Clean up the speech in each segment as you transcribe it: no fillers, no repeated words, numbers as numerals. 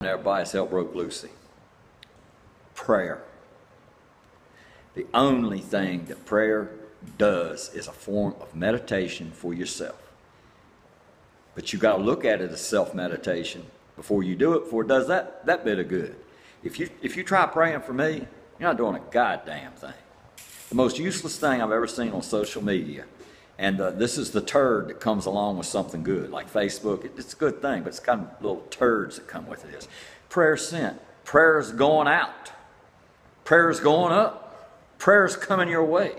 Everybody's hell broke loosey. Prayer. The only thing that prayer does is a form of meditation for yourself. But you got to look at it as self-meditation before you do it, before it does that bit of good. If you try praying for me, you're not doing a goddamn thing. The most useless thing I've ever seen on social media, and this is the turd that comes along with something good, like Facebook. It's a good thing, but it's kind of little turds that come with it. Is prayer sent. Prayer's going out. Prayer's going up. Prayer's coming your way.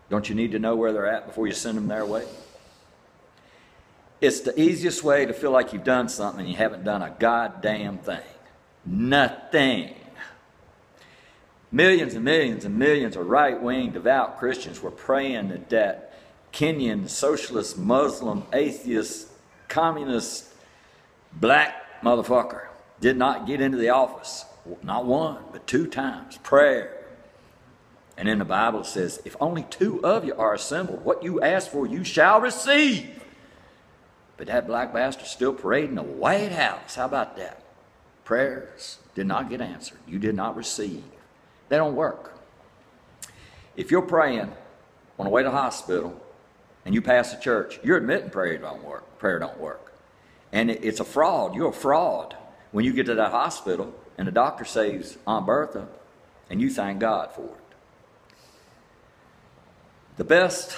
Don't you need to know where they're at before you send them their way? It's the easiest way to feel like you've done something and you haven't done a goddamn thing. Nothing. Millions and millions and millions of right-wing devout Christians were praying that Kenyan socialist, Muslim, atheist, communist, black motherfucker did not get into the office. Not one, but 2 times. Prayer. And in the Bible it says, if only 2 of you are assembled, what you ask for you shall receive. But that black bastard still parading the White House. How about that? Prayers did not get answered. You did not receive. They don't work. If you're praying on the way to the hospital and you pass a church, you're admitting prayer don't work. Prayer don't work. And it's a fraud. You're a fraud when you get to that hospital and the doctor saves Aunt Bertha and you thank God for it. The best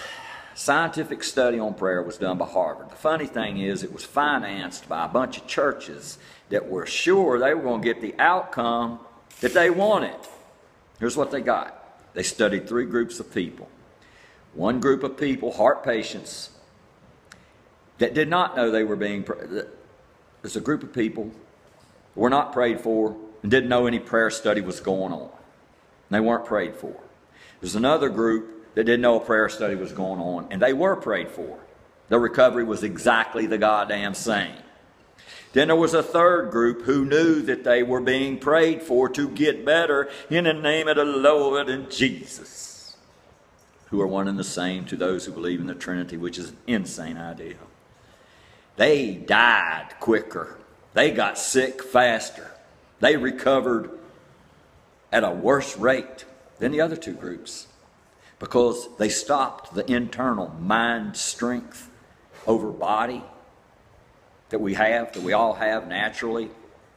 scientific study on prayer was done by Harvard. The funny thing is it was financed by a bunch of churches that were sure they were going to get the outcome that they wanted. Here's what they got. They studied 3 groups of people. One group of people, heart patients, that did not know they were being prayed. There's a group of people who were not prayed for and didn't know any prayer study was going on. And they weren't prayed for. There's another group that didn't know a prayer study was going on and they were prayed for. Their recovery was exactly the goddamn same. Then there was a third group who knew that they were being prayed for to get better in the name of the Lord and Jesus, who are one and the same to those who believe in the Trinity, which is an insane idea. They died quicker. They got sick faster. They recovered at a worse rate than the other 2 groups because they stopped the internal mind strength over body that we all have naturally.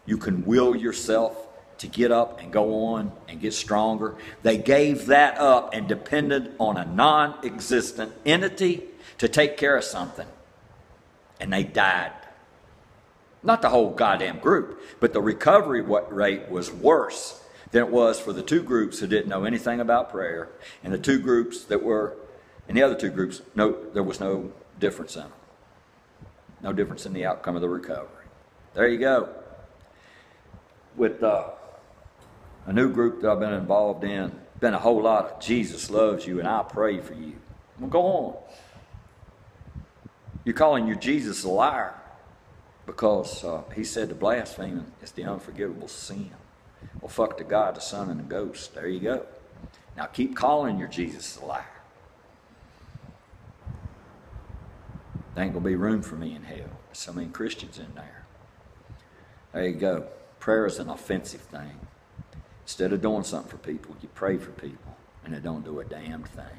You can will yourself to get up and go on and get stronger. They gave that up and depended on a non-existent entity to take care of something. And they died. Not the whole goddamn group, but the recovery rate was worse than it was for the 2 groups who didn't know anything about prayer, and the 2 groups that were, and the other 2 groups, there was no difference in them. No difference in the outcome of the recovery. There you go. With a new group that I've been involved in, been a whole lot of Jesus loves you and I pray for you. Well, go on. You're calling your Jesus a liar because he said the blaspheming is the unforgivable sin. Well, fuck the God, the Son, and the Ghost. There you go. Now keep calling your Jesus a liar. There ain't going to be room for me in hell. There's so many Christians in there. There you go. Prayer is an offensive thing. Instead of doing something for people, you pray for people, and they don't do a damned thing.